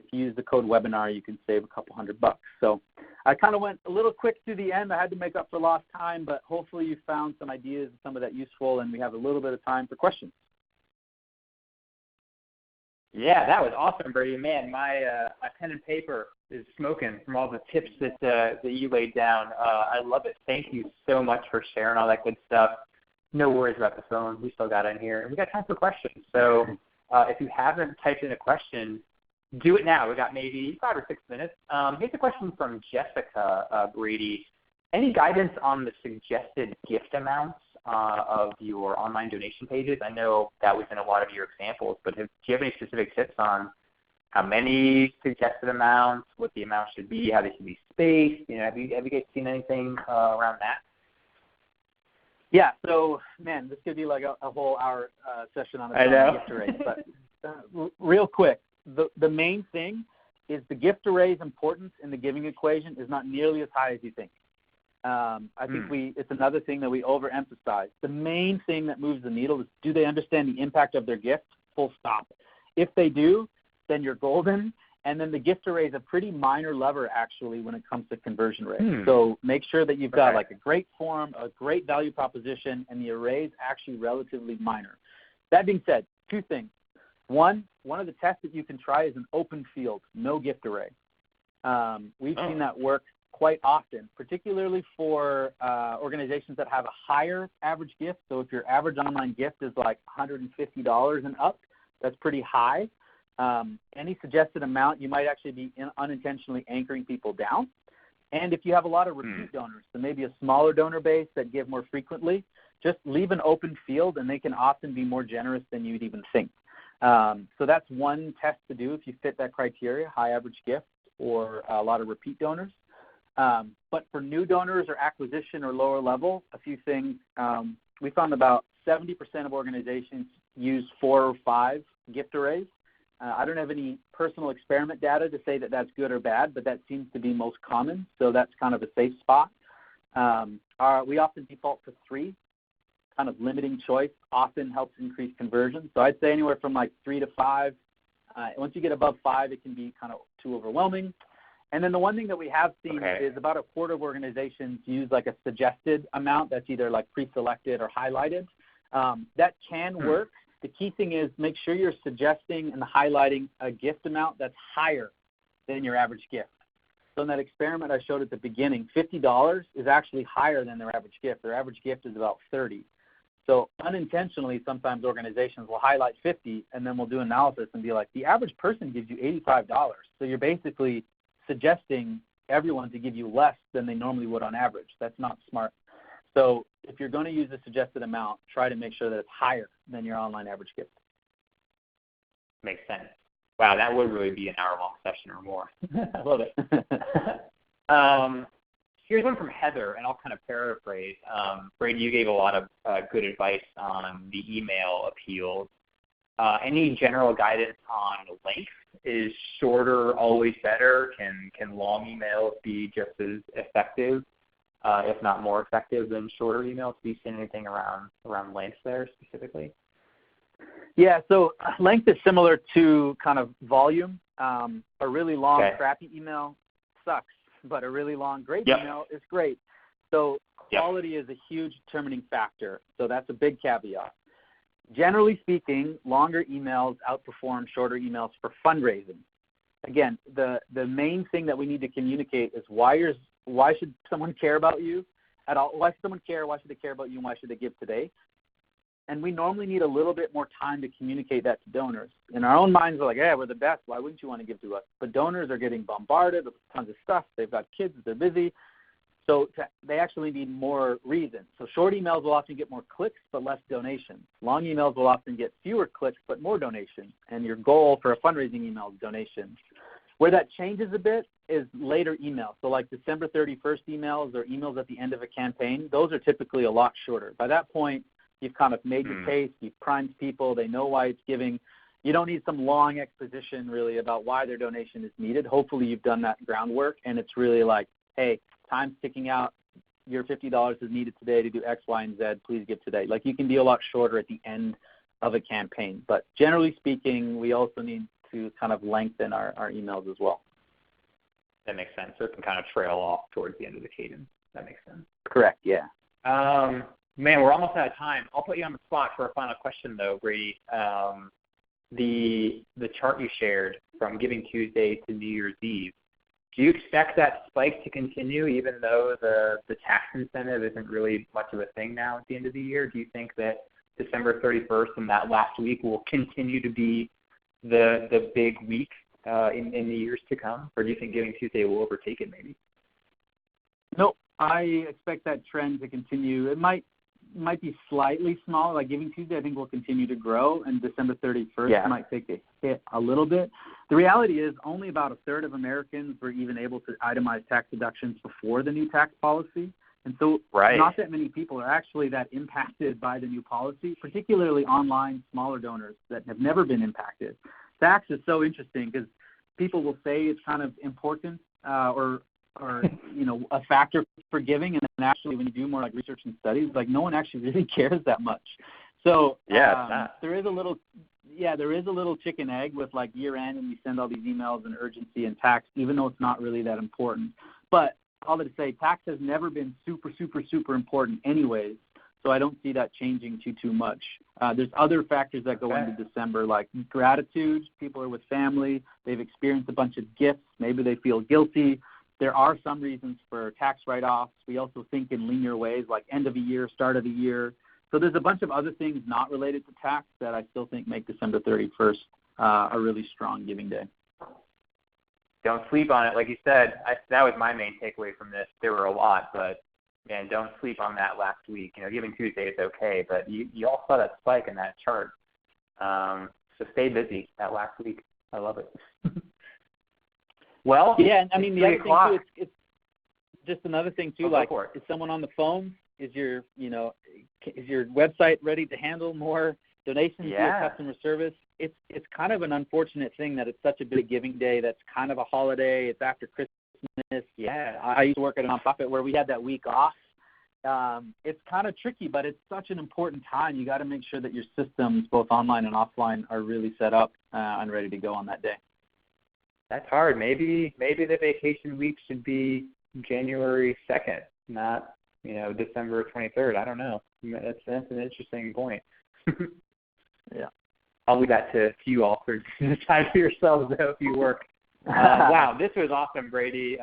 if you use the code webinar, you can save a couple $100. So I kind of went a little quick through the end. I had to make up for lost time, but hopefully you found some ideas and some of that useful, and we have a little bit of time for questions. Yeah, that was awesome, Brady. Man, my pen and paper is smoking from all the tips that you laid down. I love it. Thank you so much for sharing all that good stuff. No worries about the phone. We still got in here. And we got time for questions. So if you haven't typed in a question, do it now. We got maybe 5 or 6 minutes. Here's a question from Jessica, Brady. Any guidance on the suggested gift amounts of your online donation pages? I know that was in a lot of your examples, but do you have any specific tips on how many suggested amounts, what the amount should be, how they should be spaced? Have you guys seen anything around that? Yeah, so, man, this could be like a whole hour session on a gift array. But real quick, the main thing is the gift array's importance in the giving equation is not nearly as high as you think. I think it's another thing that we overemphasize. The main thing that moves the needle is, do they understand the impact of their gift? Full stop. If they do, then you're golden. And then the gift array is a pretty minor lever, actually, when it comes to conversion rate. So make sure that you've got like a great form, a great value proposition, and the array is actually relatively minor. That being said, 2 things. One of the tests that you can try is an open field, no gift array. We've seen that work quite often, particularly for organizations that have a higher average gift. So if your average online gift is like $150 and up, that's pretty high. Any suggested amount, you might actually be unintentionally anchoring people down. And if you have a lot of repeat donors, so maybe a smaller donor base that give more frequently, just leave an open field, and they can often be more generous than you'd even think. So that's one test to do if you fit that criteria, high average gift or a lot of repeat donors. But for new donors or acquisition or lower level, a few things. We found about 70% of organizations use 4 or 5 gift arrays. I don't have any personal experiment data to say that that's good or bad, but that seems to be most common, so that's kind of a safe spot. We often default to 3. Kind of limiting choice often helps increase conversion. So I'd say anywhere from like 3 to 5. Once you get above 5, it can be kind of too overwhelming. And then the one thing that we have seen is about a quarter of organizations use like a suggested amount that's either like pre-selected or highlighted. That can work. The key thing is make sure you're suggesting and highlighting a gift amount that's higher than your average gift. So in that experiment I showed at the beginning, $50 is actually higher than their average gift. Their average gift is about $30. So unintentionally, sometimes organizations will highlight 50, and then we'll do analysis and be like, the average person gives you $85. So you're basically suggesting everyone to give you less than they normally would on average. That's not smart. So if you're going to use a suggested amount, try to make sure that it's higher than your online average gift. Makes sense. Wow, that would really be an hour-long session or more. I love it. Here's one from Heather, and I'll kind of paraphrase. Brady, you gave a lot of good advice on the email appeals. Any general guidance on length? Is shorter always better? Can long emails be just as effective, if not more effective than shorter emails? Do you see anything around length there specifically? Yeah, so length is similar to kind of volume. A really long, crappy email sucks, but a really long, great email is great. So quality is a huge determining factor. So that's a big caveat. Generally speaking, longer emails outperform shorter emails for fundraising. Again, the main thing that we need to communicate is why should someone care about you at all? Why should someone care? Why should they care about you? And why should they give today? And we normally need a little bit more time to communicate that to donors. In our own minds, we're like, yeah, we're the best. Why wouldn't you want to give to us? But donors are getting bombarded with tons of stuff. They've got kids. They're busy. So they actually need more reasons. So short emails will often get more clicks but less donations. Long emails will often get fewer clicks but more donations. And your goal for a fundraising email is donations. Where that changes a bit is later emails. So like December 31st emails or emails at the end of a campaign, those are typically a lot shorter. By that point, you've kind of made your case, you've primed people, they know why it's giving. You don't need some long exposition really about why their donation is needed. Hopefully you've done that groundwork and it's really like, hey, time's ticking out, your $50 is needed today to do X, Y, and Z, please give today. Like you can be a lot shorter at the end of a campaign. But generally speaking, we also need to kind of lengthen our emails as well. That makes sense. So it can kind of trail off towards the end of the cadence. That makes sense. Correct, yeah. Man, we're almost out of time. I'll put you on the spot for a final question, though, Brady. The chart you shared from Giving Tuesday to New Year's Eve, do you expect that spike to continue even though the tax incentive isn't really much of a thing now at the end of the year? Do you think that December 31st and that last week will continue to be the big week in the years to come? Or do you think Giving Tuesday will overtake it maybe? Nope. I expect that trend to continue. It might be slightly smaller. Like Giving Tuesday, I think will continue to grow, and December 31st might take a hit a little bit. The reality is only about a third of Americans were even able to itemize tax deductions before the new tax policy. And so not that many people are actually that impacted by the new policy, particularly online smaller donors that have never been impacted. Tax is so interesting because people will say it's kind of important or a factor for giving, and then actually when you do more like research and studies, like no one actually really cares that much. So there is a little chicken egg with like year end, and we send all these emails and urgency and tax, even though it's not really that important. But all that to say, tax has never been super, super, super important anyways. So I don't see that changing too much. There's other factors that go into December, like gratitude. People are with family. They've experienced a bunch of gifts. Maybe they feel guilty. There are some reasons for tax write-offs. We also think in linear ways like end of the year, start of the year. So there's a bunch of other things not related to tax that I still think make December 31st a really strong giving day. Don't sleep on it. Like you said, that was my main takeaway from this. There were a lot, but, man, don't sleep on that last week. Giving Tuesday is okay, but you all saw that spike in that chart. So stay busy that last week. I love it. Well, yeah, I mean, the other thing, too, it's just another thing, too, like, is someone on the phone? Is your website ready to handle more donations via customer service? It's kind of an unfortunate thing that it's such a big giving day that's kind of a holiday. It's after Christmas. Yeah. I used to work at a nonprofit where we had that week off. It's kind of tricky, but it's such an important time. You got to make sure that your systems, both online and offline, are really set up and ready to go on that day. That's hard. Maybe the vacation week should be January 2nd, not December 23rd. I don't know. That's an interesting point. Yeah. I'll leave that to you all for decide for yourselves though if you work. Wow, this was awesome, Brady.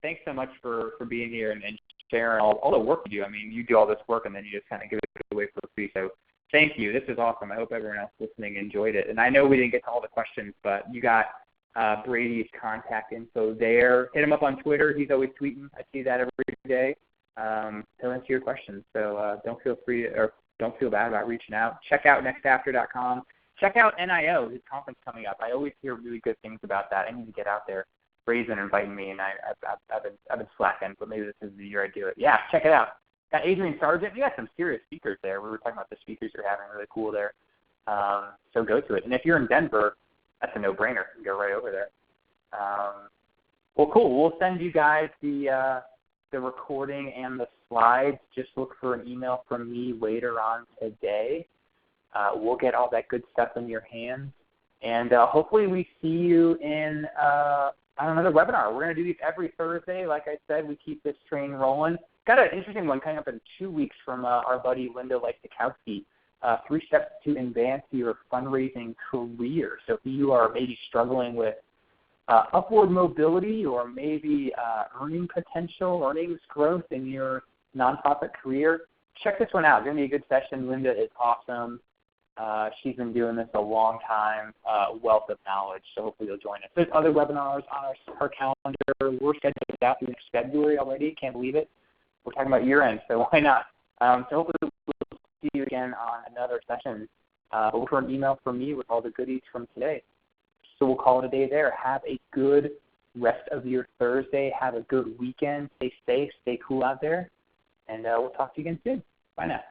Thanks so much for being here and sharing all the work you do. I mean, you do all this work and then you just kind of give it away for free. So thank you. This is awesome. I hope everyone else listening enjoyed it. And I know we didn't get to all the questions, but you got Brady's contact info there. Hit him up on Twitter. He's always tweeting. I see that every day. He'll answer your questions. So don't feel bad about reaching out. Check out NextAfter.com. Check out NIO, his conference coming up. I always hear really good things about that. I need to get out there. Brady's been inviting me, and I've been slacking, but maybe this is the year I do it. Yeah, check it out. Got Adrian Sargent. We got some serious speakers there. We were talking about the speakers you're having. Really cool there. So go to it. And if you're in Denver, that's a no-brainer. You can go right over there. Well, cool. We'll send you guys the recording and the slides. Just look for an email from me later on today. We'll get all that good stuff in your hands. And hopefully we see you in another webinar. We're going to do these every Thursday. Like I said, we keep this train rolling. Got an interesting one coming up in 2 weeks from our buddy Linda Lykowski. 3 steps to advance your fundraising career. So if you are maybe struggling with upward mobility or maybe earning potential, earnings growth in your nonprofit career, check this one out. It's going to be a good session. Linda is awesome. She's been doing this a long time, wealth of knowledge, so hopefully you'll join us. There's other webinars on our calendar. We're scheduled out through next February already. Can't believe it. We're talking about year-end, so why not? So hopefully we'll see you again on another session. Look for an email from me with all the goodies from today. So we'll call it a day there. Have a good rest of your Thursday. Have a good weekend. Stay safe. Stay cool out there. And we'll talk to you again soon. Bye now.